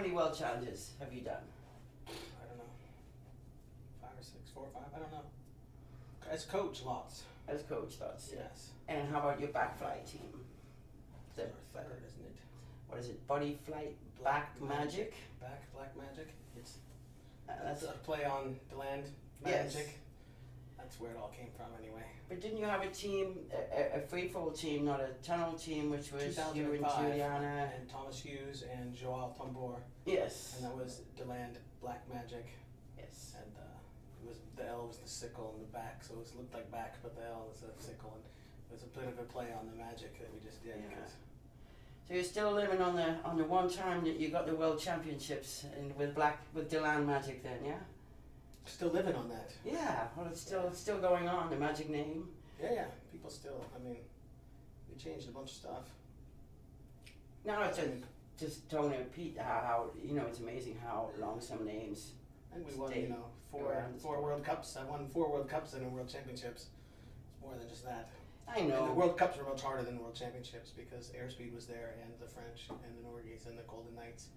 many world challenges have you done? I don't know, 5 or 6, 4 or 5. I don't know. As coach, lots. As coach, that's Yes. And how about your backfly team? It's our third, isn't it? What is it? Body flight, back magic. Black magic. It's That's a play on the land Yes. magic. That's where it all came from, anyway. But didn't you have a team, a free fall team, not a tunnel team, which was you and 2005, Juliana? and Thomas Hughes and Joao Tambor, Yes. and that was Deland Black Magic, Yes. and it was the L was the sickle in the back, so it looked like back, but the L was a sickle, and it was a bit of a play on the magic that we just did. Yeah. 'Cause So you're still living on the one time that you got the world championships and with Deland Magic then, yeah? still living on that. Yeah. Well, it's still going on. The Magic name. Yeah. People still. I mean, we changed a bunch of stuff. Now it's just don't repeat how it's amazing how long some names. And we won, stay four around the sport. World Cups. I won 4 World Cups and a World Championships. It's more than just that. I And the know. World Cups were much harder than the World Championships because airspeed was there, and the French, and the Norwegians, and the Golden Knights.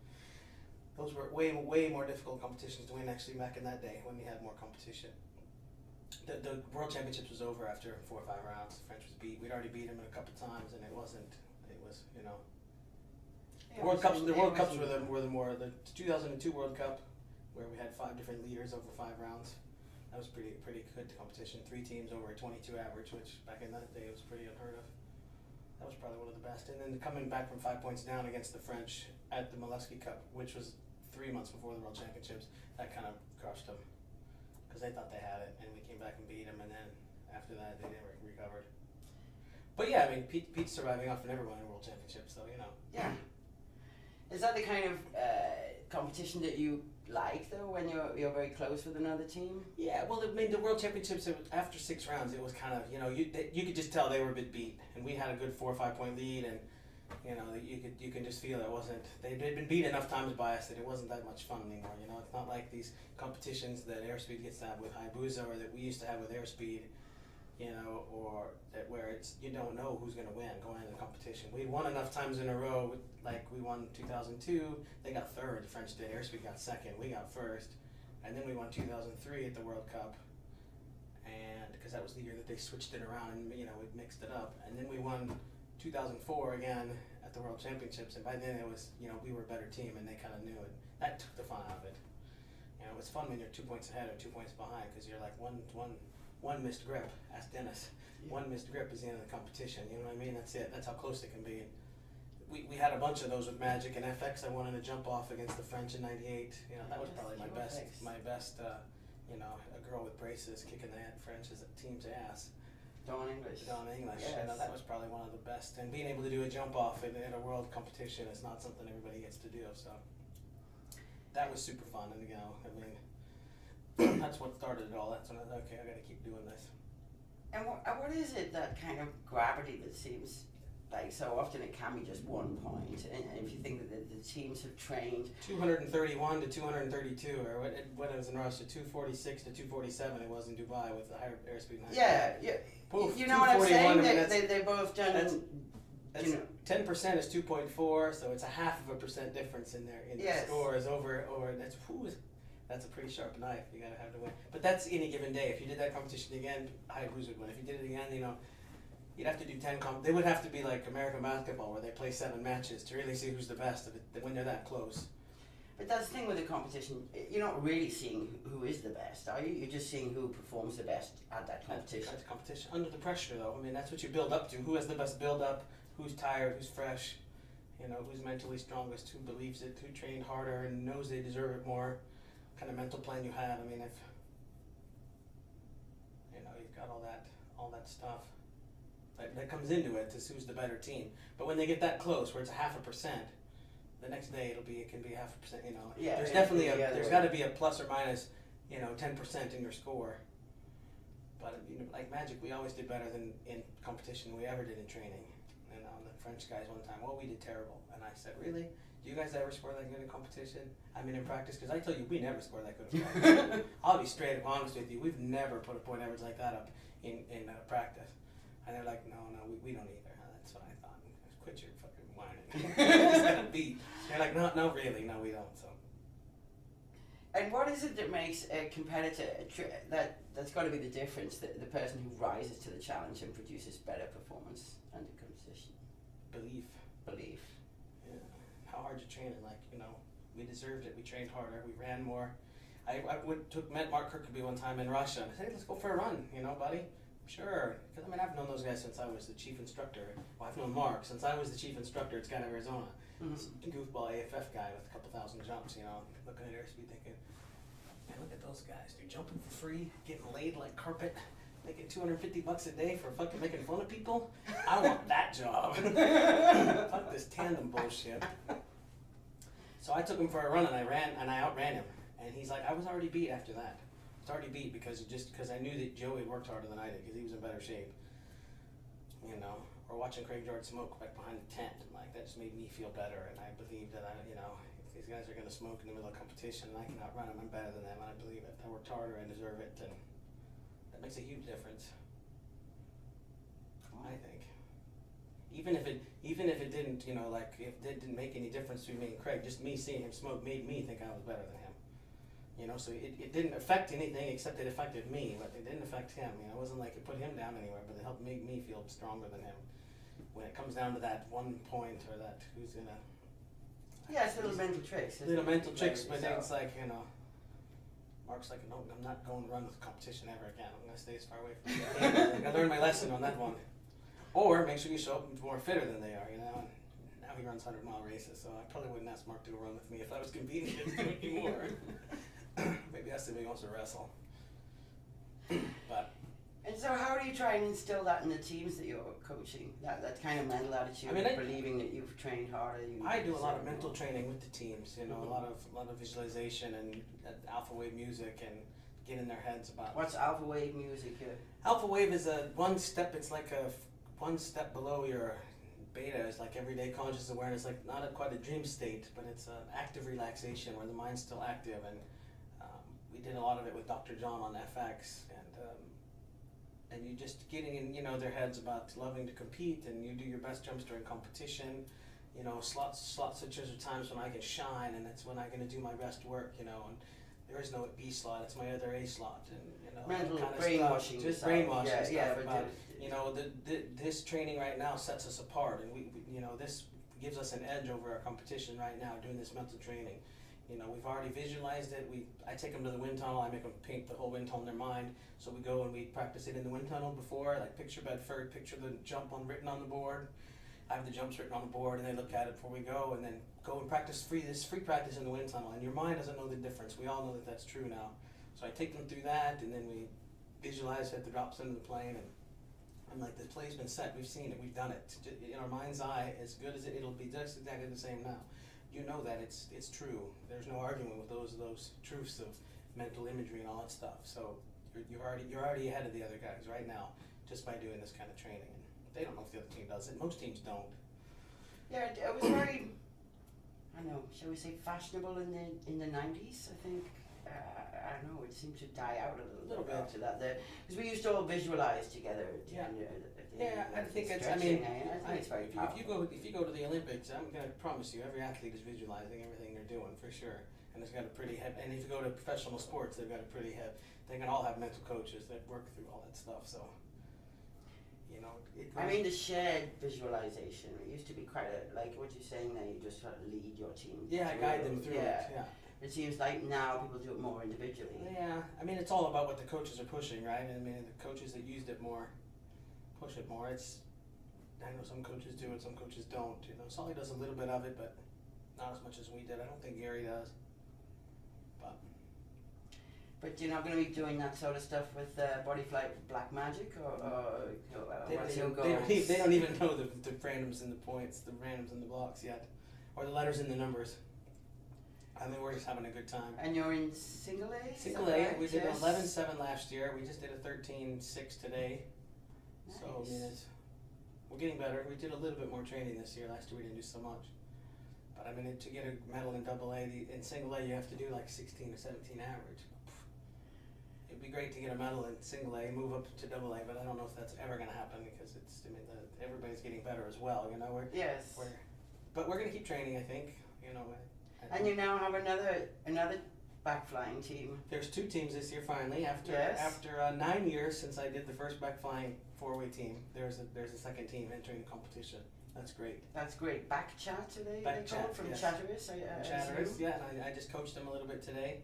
Those were way more difficult competitions to win actually back in that day when we had more competition. The World Championships was over after 4 or 5 rounds. The French was beat. We'd already beat them a couple times, and it was Yeah, the World Cups. it The World wasn't- Cups were the more the 2002 World Cup, where we had 5 different leaders over 5 rounds. That was pretty good competition. 3 teams over a 22 average, which back in that day was pretty unheard of. That was probably one of the best. And then coming back from 5 points down against the French at the Lesley Cup, which was 3 months before the World Championships, that kind of crushed them because they thought they had it, and we came back and beat them, and then after that they never recovered. But yeah, I mean, Pete's surviving off and never won a World Championship, so Yeah. Is that the kind of competition that you like though, when you're very close with another team? Yeah, well, I mean, the World Championships, after 6 rounds, it was kind of, you could just tell they were a bit beat, and we had a good 4 or 5 point lead, and you can just feel it wasn't. They'd been beat enough times by us that it wasn't that much fun anymore. It's not like these competitions that Airspeed gets to have with Hayabusa, or that we used to have with Airspeed, or that where it's you don't know who's going to win going into the competition. We won enough times in a row, like we won 2002. They got third. The French did. Airspeed got second. We got first, and then we won 2003 at the World Cup, and because that was the year that they switched it around and we mixed it up, and then we won 2004 again at the World Championships, and by then it was we were a better team, and they kind of knew it. That took the fun out of it. It's fun when you're 2 points ahead or 2 points behind because you're like one missed grip. Ask Dennis. Yeah. One missed grip is the end of the competition. You know what I mean? That's it. That's how close it can be. We had a bunch of those with Magic and FX. I won in a jump off against the French in '98. That was probably my best. A girl with braces kicking the French's team's ass. Dawn English. Yes. That was probably one of the best. And being able to do a jump off in a world competition is not something everybody gets to do. So that was super fun. And that's what started it all. That's when I was okay. I got to keep doing this. And what is it, that kind of gravity that seems like so often it can be just 1 point, and if you think that the teams have trained 231 to 232, or what it was in Russia, 246 to 247 it was in Dubai with the higher airspeed. Yeah. Poof, you know what I'm saying? I mean, they both done. That's 10% is 2.4, so it's a 0.5% difference in their Yes. scores over. That's a pretty sharp knife. You gotta have to win. But that's any given day. If you did that competition again, Hayabusa would win. If you did it again, you'd have to do 10 They would have to be like American basketball, where they play 7 matches to really see who's the best of it when they're that close. But that's the thing with the competition. You're not really seeing who is the best, are you? You're just seeing who performs the best at that competition. That's competition. Under the pressure, though. I mean, that's what you build up to. Who has the best build-up? Who's tired? Who's fresh? Who's mentally strongest? Who believes it? Who trained harder and knows they deserve it more? What kind of mental plan you have? I mean, if you've got all that stuff that comes into it, is who's the better team. But when they get that close, where it's a 0.5%, the next day it can be 0.5%. Yeah, there's definitely there's got to be a plus or minus, 10% in your score. But like Magic, we always did better than in competition than we ever did in training. And the French guys one time, we did terrible. And I said, really? Do you guys ever score that good in competition? I mean, in practice, because I tell you, we never score that good in practice. I'll be straight up honest with you. We've never put a point average like that up in practice. And they're like, no, we don't either. That's what I thought. Quit your fucking whining. You just gotta beat. They're like, no, really, no, we don't. So. And what is it that makes a competitor that's got to be the difference? The person who rises to the challenge and produces better performance under competition. Belief. Yeah. How hard you training? Like, we deserved it. We trained harder. We ran more. I met Mark Kirkby one time in Russia. And I said, hey, let's go for a run, buddy. Sure. Because I've known those guys since I was the chief instructor. Well, I've known Mark since I was the chief instructor at Skydive Arizona. This goofball AFF guy with a couple thousand jumps, looking at airspeed thinking, man, look at those guys. They're jumping for free, getting laid like carpet, making $250 a day for fucking making fun of people. I want that job. Fuck this tandem bullshit. So I took him for a run and I outran him. And he's like, I was already beat after that. I was already beat because I knew that Joey worked harder than I did because he was in better shape. Or watching Craig George smoke back behind the tent, and like that just made me feel better. And I believe that if these guys are gonna smoke in the middle of competition and I can outrun them, I'm better than them. And I believe it. I worked harder. I deserve it, and that makes a huge difference. I think. Even if it didn't, if it didn't make any difference between me and Craig, just me seeing him smoke made me think I was better than him. So it didn't affect anything except it affected me, but it didn't affect him. It wasn't like it put him down anywhere, but it helped make me feel stronger than him. When it comes down to that one point or that who's gonna. Yeah, it's little mental tricks. Little mental tricks, but then it's like, Mark's like, no, I'm not going to run with competition ever again. I'm going to stay as far away from it. I learned my lesson on that one. Or make sure you show up more fitter than they are, And now he runs 100-mile races, so I probably wouldn't ask Mark to run with me if I was competing against him anymore. Maybe that's the way he wants to wrestle. But. And so how do you try and instill that in the teams that you're coaching? That kind of mental attitude, believing that you've trained harder. I do a lot of mental training with the teams, a lot of visualization and alpha wave music and get in their heads about. What's alpha wave music? Alpha wave is a one step. It's like a one step below your beta. It's like everyday conscious awareness, like not quite a dream state, but it's an active relaxation where the mind's still active. And we did a lot of it with Dr. John on FX, and you just getting in, their heads about loving to compete, and you do your best jumps during competition. Slot switches are times when I can shine, and that's when I'm going to do my best work. And there is no B slot; it's my other A slot, and mental kind of brainwashing, stuff, just brainwashing stuff. Yeah, about, this training right now sets us apart, and we this gives us an edge over our competition right now. Doing this mental training. We've already visualized it. I take them to the wind tunnel. I make them paint the whole wind tunnel in their mind. So we go and we practice it in the wind tunnel before, like picture Bedford, picture the jump written on the board. I have the jumps written on the board, and they look at it before we go, and then go and practice free practice in the wind tunnel. And your mind doesn't know the difference. We all know that that's true now. So I take them through that, and then we visualize it, the drops into the plane, and I'm like, the play's been set. We've seen it. We've done it. In our mind's eye, as good as it'll be just exactly the same now. That it's true. There's no argument with those truths of mental imagery and all that stuff. So you're already ahead of the other guys right now just by doing this kind of training. And they don't know if the other team does it. Most teams don't. Yeah, it was very, I don't know, shall we say fashionable in the 90s, I think. I don't know, it seemed to die out a little bit after that. Because we used to all visualize together. I think it's. I think it's very powerful. If you go to the Olympics, I'm going to promise you, every athlete is visualizing everything they're doing for sure, and it's got a pretty heavy. And if you go to professional sports, they've got a pretty heavy. They can all have mental coaches that work through all that stuff. So, the shared visualization. It used to be quite like what you're saying there. You just sort of lead your team. Yeah, guide them through it. Yeah. It seems like now people do it more individually. Yeah, it's all about what the coaches are pushing, right? The coaches that used it more. Push it more. I know some coaches do it, some coaches don't. Sully does a little bit of it, but not as much as we did. I don't think Gary does. But you're not going to be doing that sort of stuff with Body Flight Black Magic, or they don't even know the randoms and the points, the randoms and the blocks yet, or the letters and the numbers. We're just having a good time. And you're in single A? Single A. Right? We did 11.7 last year. We just did a 13.6 today. Nice. So we're getting better. We did a little bit more training this year. Last year we didn't do so much. But to get a medal in AA, in single A you have to do like 16 or 17 average. It'd be great to get a medal in single A, move up to AA, but I don't know if that's ever going to happen because everybody's getting better as well. Yes. But we're going to keep training, I think. you know. And you now have another back flying team. There's 2 teams this year finally. After Yes. after 9 years since I did the first back flying 4-way team, there's a second team entering the competition. That's great. That's great. Back chat today, Back they call chat, it, from yes. Chatteris. Chatterers, assume. yeah, and I just coached them a little bit today.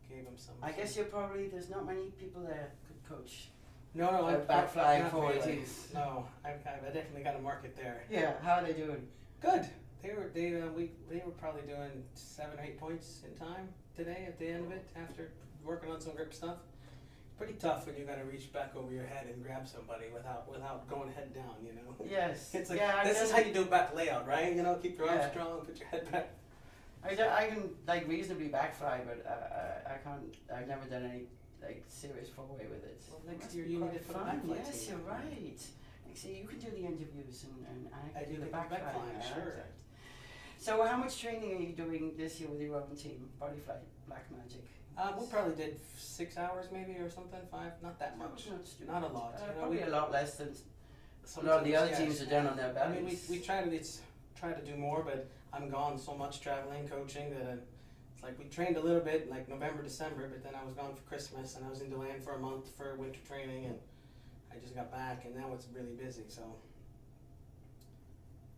Gave them some. I guess you're probably, there's not many people there could coach. No, I'm back flying not 4-way really. teams. No, I definitely got a market there. Yeah, how are they doing? Good. They were probably doing 7 or 8 points in time today at the end of it after working on some grip stuff. Pretty tough when you got to reach back over your head and grab somebody without going head down, you know. Yes. It's like, yeah, this is how you do back layout, right? You know, keep your arms Yeah. strong, put your head back. I can like reasonably back fly, but I can't. I've never done any like serious 4-way with it. Well, next Must year be you need quite to put a fun. back fly Yes, team you're on. right. Like, see, you can do the interviews and I I can do the the back back flying. flying, I sure. like that. So how much training are you doing this year with your own team, Bodyfly Black Magic? We probably did 6 hours maybe or something, 5, not that much. Not a lot. You know, Probably a lot less than some a lot of the teams, other yes. teams are done on their I mean, bellies. we try to do more, but I'm gone so much traveling, coaching that it's like we trained a little bit like November, December, but then I was gone for Christmas and I was in DeLand for a month for winter training, and I just got back and now it's really busy. So,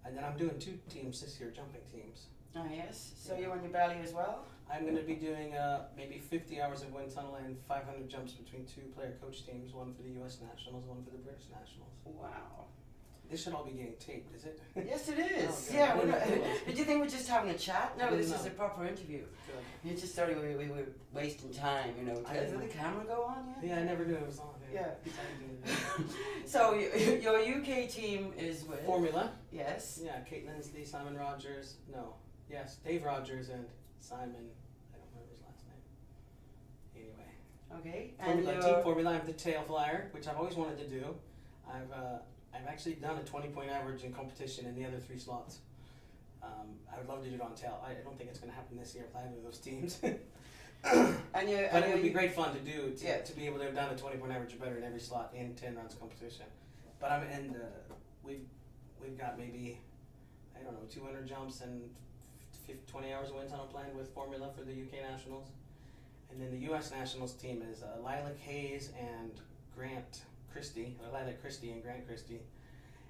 and then I'm doing 2 teams this year, jumping teams. Oh yes. So Yeah. you're on your belly as well? I'm going to be doing maybe 50 hours of wind tunnel and 500 jumps between 2 player coach teams, one for the U.S. Nationals, one for the British Nationals. Wow. This should all be getting taped, is it? Yes, it is. Oh, good. Yeah. We're not, did you think we're just having a chat? No, this No. is a proper interview. Good. You just thought we were wasting time, you know. I Did know. the camera go on yet? Yeah, I never knew it was on. Yeah. Yeah. So your UK team is with Formula. Yes. Yeah, Kate Lesley, Simon Rogers. No. Yes, Dave Rogers and Simon. I don't remember his last name. Anyway. Okay. And Formula, your Team Formula. I'm the tail flyer, which I've always wanted to do. I've actually done a 20-point average in competition in the other 3 slots. I would love to do it on tail. I don't think it's going to happen this year with either of those teams. and your But it would be great fun to do, Yeah. to be able to have done a 20-point average or better in every slot in 10 rounds competition. But we've got maybe, I don't know, 200 jumps and 20 hours of wind tunnel planned with Formula for the UK Nationals. And then the US Nationals team is Lilac Hayes and Grant Christie, or Lilac Christie and Grant Christie.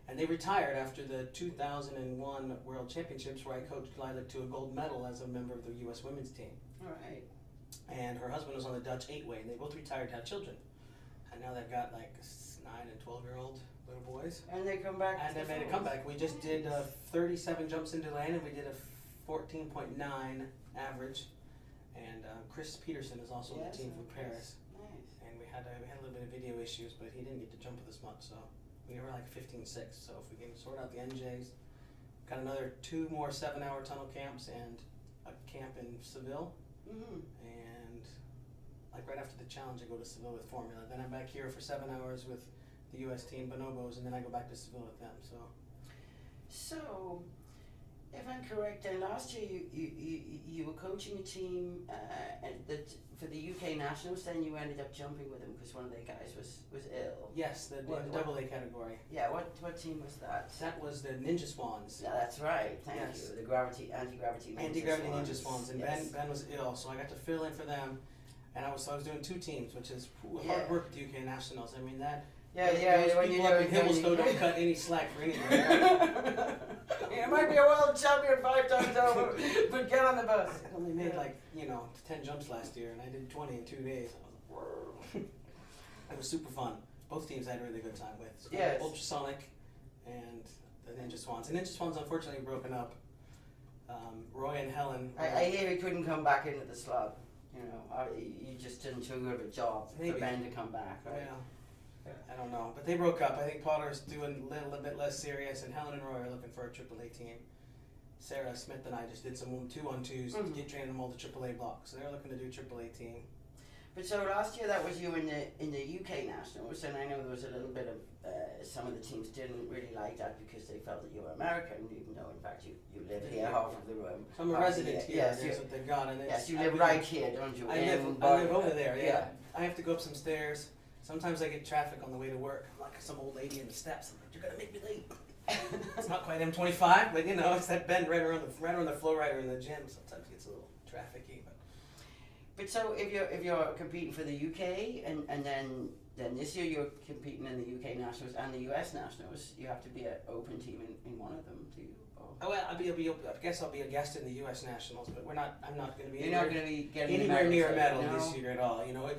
And they retired after the 2001 World Championships, where I coached Lilac to a gold medal as a member of the US women's team. All right. And her husband was on the Dutch 8-way, and they both retired to have children. And now they've got like 9 and 12-year-old little boys. And they come back. And to they the made a fold. comeback. We just did 37 jumps into land, and we did a 14.9 average. And Chris Peterson is also on Yes, the team from Chris. Paris. Nice. And we had a little bit of video issues, but he didn't get to jump with us much, so we were like 15-6. So if we can sort out the NJs, got another 2 more 7-hour tunnel camps and a camp in Seville. Mm-hmm. And like right after the challenge, I go to Seville with Formula. Then I'm back here for 7 hours with the U.S. team Bonobos, and then I go back to Seville with them. So, if I'm correct, then last year you were coaching a team for the UK Nationals. Then you ended up jumping with them because one of the guys was ill. Yes, the What- double A category. Yeah. What team was that? That was the Ninja Swans. Yeah, that's right. Thank Yes. you. The anti-gravity Ninja Swans, and Yes. Ben was ill, so I got to fill in for them, and I was doing 2 teams, which is hard Yeah. work at the UK Nationals. I mean that. Yeah, those when people you up in Himmelstowe don't cut any slack for anybody. You might be a world champion 5 times over, but get on the bus. I only made 10 jumps last year, and I did 20 in 2 days. I was like, it was super fun. Both teams I had a really good time with. So Yes. Ultrasonic and the Ninja Swans. The Ninja Swans unfortunately broken up. Roy and Helen. I hear he couldn't come back into the slot. You know, you just didn't too good of a job Maybe. for Ben to come back, right? Yeah. I don't know, but they broke up. I think Potter's doing a little bit less serious, and Helen and Roy are looking for a AAA team. Sarah Smith and I just did some 2-on-2s to get training them all the AAA blocks. So they're looking to do AAA team. But so last year that was you in the UK Nationals, and I know there was a little bit of some of the teams didn't really like that because they felt that you were American, even though in fact you live here half of the room. So I'm a Half of resident the- here. Yes, That's what they've got, and it's, yes, you live right here, don't you? I in live over there. Yeah. Yeah. I have to go up some stairs. Sometimes I get traffic on the way to work. I'm like some old lady in the steps. I'm like, you're gonna make me late. It's not quite M25, but you know, it's that bend right around the flow rider in the gym. Sometimes it gets a little trafficy, But so if you're competing for the UK and then this year you're competing in the UK Nationals and the US Nationals, you have to be an open team in one of them, do you? oh well, I guess I'll be a guest in the U.S. Nationals, but I'm not going to be. You're not going to be getting anywhere near a medal no? this year at all. You know,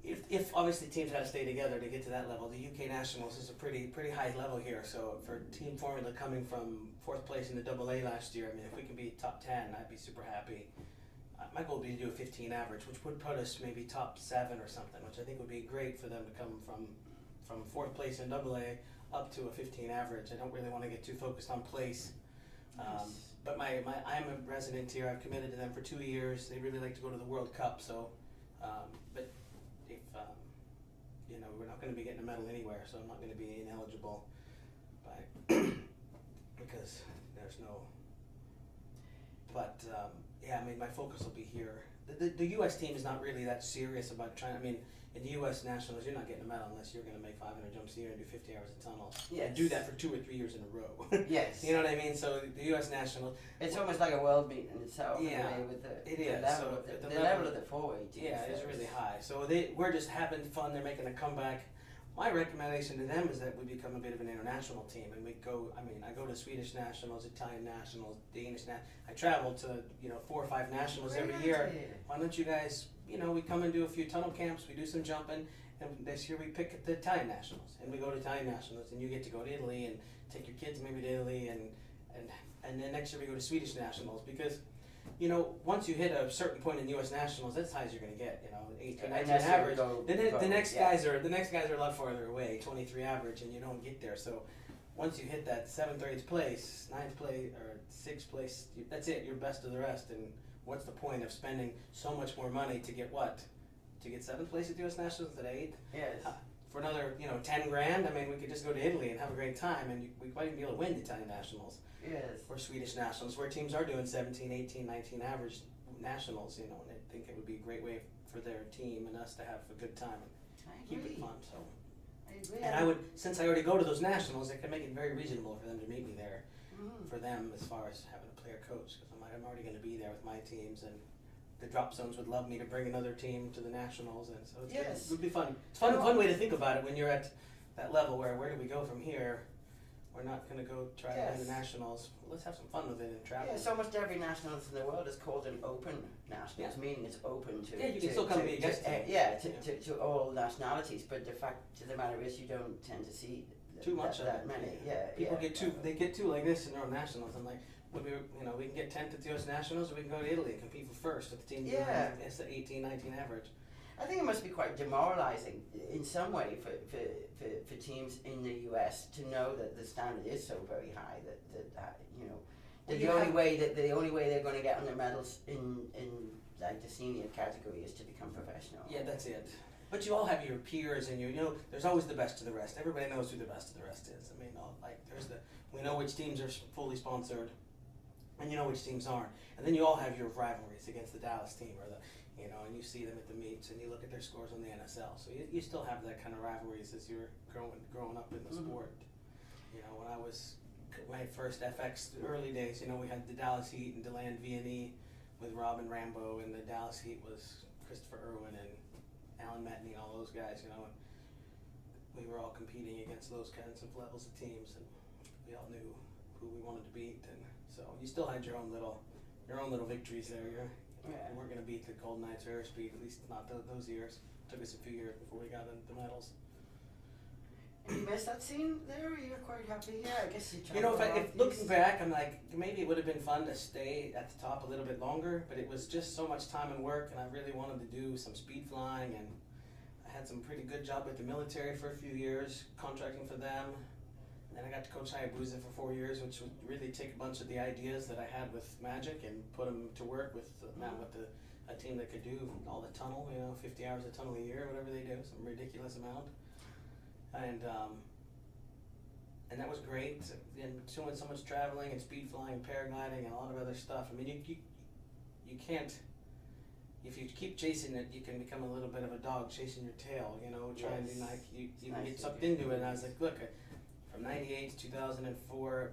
if obviously teams got to stay together to get to that level. The UK Nationals is a pretty high level here. So for Team Formula coming from 4th place in the AA last year, I mean, if we can be top 10, I'd be super happy. My goal would be to do a 15 average, which would put us maybe top 7 or something, which I think would be great for them to come from 4th place in AA up to a 15 average. I don't really want to get too focused on place. But I'm a resident here. I've committed to them for 2 years. They really like to go to the World Cup. So, but if you know, we're not going to be getting a medal anywhere, so I'm not going to be ineligible because there's no. But yeah, I mean, my focus will be here. The U.S. team is not really that serious about trying. I mean, in the U.S. Nationals, you're not getting a medal unless you're going to make 500 jumps a year and do 50 hours of tunnel. Yes. And do that for 2 or 3 years in a row. Yes. You know what I mean? So the U.S. National. It's almost like a world meet in itself. Yeah, in a way, with it the is. level So of the the level of the forward teams. Yeah, it's really high. So we're just having fun. They're making a comeback. My recommendation to them is that we become a bit of an international team, and we go. I mean, I go to Swedish Nationals, Italian Nationals, Danish Nationals. I travel to 4 or 5 nationals every year. Why don't you guys? You know, we come and do a few tunnel camps. We do some jumping. And this year we pick the Italian Nationals, and we go to Italian Nationals, and you get to go to Italy and take your kids maybe to Italy, and then next year we go to Swedish Nationals, because, you know, once you hit a certain point in U.S. Nationals, that's as high as you're going to get, 18, 19 average. The next guys are a lot farther away, 23 average, and you don't get there. So once you hit that 7th or 8th place, 9th place, or 6th place, that's it. You're best of the rest, and what's the point of spending so much more money to get what? To get 7th place at the U.S. Nationals at 8th? Yes. For another, 10 grand, I mean, we could just go to Italy and have a great time, and we might even be able to win the Italian Nationals. Yes. Or Swedish Nationals, where teams are doing 17, 18, 19 average nationals, and I think it would be a great way for their team and us to have a good time and keep it fun. So. I agree. And since I already go to those nationals, I can make it very reasonable for them to meet me there, for them as far as having a player coach, because I'm already going to be there with my teams, and the drop zones would love me to bring another team to the nationals, and so it would be fun. It's fun way to think about it when you're at that level where do we go from here? We're not going to go try to win the nationals. Let's have some fun with it and travel. Yeah, so almost every nationals in the world is called an open nationals, meaning it's open to. Yeah, you can still come and be a guest. To all nationalities, but the fact of the matter is you don't tend to see too much of that many. People get too like this in their own nationals. I'm like, we can get 10th at the U.S. Nationals, or we can go to Italy and compete for first with the team doing it's the 18, 19 average. I think it must be quite demoralizing in some way for teams in the US to know that the standard is so very high that the only way they're going to get on their medals in like the senior category is to become professional. Yeah, that's it. But you all have your peers, and there's always the best of the rest. Everybody knows who the best of the rest is. I mean, we know which teams are fully sponsored, and you know which teams aren't. And then you all have your rivalries against the Dallas team, or and you see them at the meets, and you look at their scores on the NSL. So you still have that kind of rivalries as you're growing up in the sport. When my first FX early days, we had the Dallas Heat and DeLand V&E with Robin Rambo, and the Dallas Heat was Christopher Irwin and Alan Metney, all those guys, and we were all competing against those kinds of levels of teams, and we all knew who we wanted to beat, and so you still had your own little victories there. We weren't going to beat the Golden Knights or Airspeed, at least not those years. It took us a few years before we got into the medals. And you missed that scene there? You're quite happy? Yeah, I guess you tried. If looking back, I'm like, maybe it would have been fun to stay at the top a little bit longer, but it was just so much time and work, and I really wanted to do some speed flying, and I had some pretty good job with the military for a few years, contracting for them. And then I got to coach Hayabusa for 4 years, which would really take a bunch of the ideas that I had with Magic and put them to work with a team that could do all the tunnel, 50 hours of tunnel a year, whatever they do, some ridiculous amount. And that was great. And doing so much traveling and speed flying and paragliding and a lot of other stuff. I mean, you can't. If you keep chasing it, you can become a little bit of a dog chasing your tail. Trying to you can get sucked into it. And I was like, look. from 98 to 2004,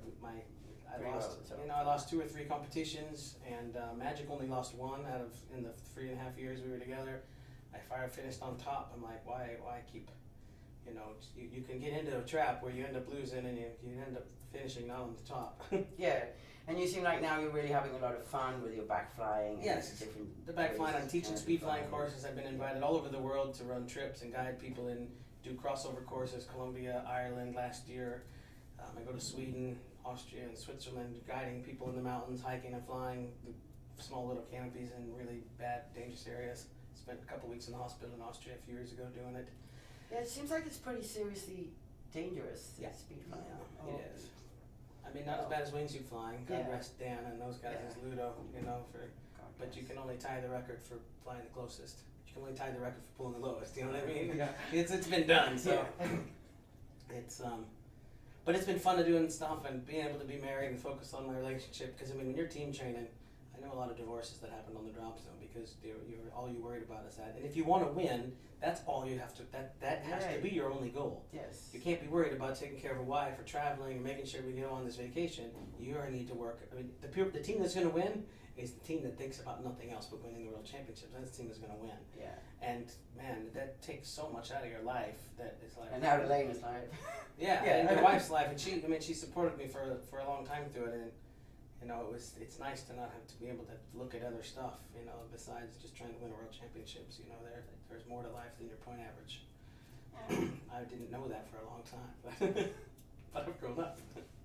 I Pretty lost, well, so. I lost 2 or 3 competitions, and Magic only lost 1 out of, in the 3.5 years we were together. I finished on top. I'm like, why keep, you can get into a trap where you end up losing and you end up finishing not on the top. Yeah, and you seem like now you're really having a lot of fun with your back flying. And Yes, different the back flying. ways I'm teaching to speed flying fly. courses. I've been invited all over the world to run trips and guide people in, do crossover courses, Colombia, Ireland last year. I go to Sweden, Austria, and Switzerland, guiding people in the mountains, hiking and flying the small little canopies in really bad, dangerous areas. Spent a couple weeks in the hospital in Austria a few years ago doing it. Yeah, it seems like it's pretty seriously dangerous. Yeah. Speed flying. It is. I mean, not as bad as wingsuit flying. God Yeah. rest Dan and those guys as Ludo, but you can only tie the record for flying the closest. You can only tie the record for pulling the lowest. You know what I mean? Yeah. It's been done. So Yeah. it's but it's been fun to doing stuff and being able to be married and focus on my relationship. Because I mean, when you're team training, I know a lot of divorces that happen on the drop zone because you're all you worried about is that. And if you want to win, that's all you have to. That has to be your only goal. Yes. You can't be worried about taking care of a wife or traveling or making sure we go on this vacation. You need to work. I mean, the team that's going to win is the team that thinks about nothing else but winning the world championships. That's the team that's going to win. Yeah. And man, that takes so much out of your life that it's like. And out of Elena's life. Yeah, Yeah. and your wife's life, and she supported me for a long time through it, and it's nice to not have to be able to look at other stuff, besides just trying to win world championships. There's more to life than your point average. I didn't know that for a long time, but I've grown up.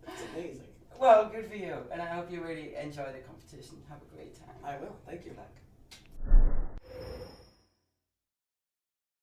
It's amazing. Well, good for you, and I hope you really enjoy the competition. Have a great time. I will. Thank you. Good luck.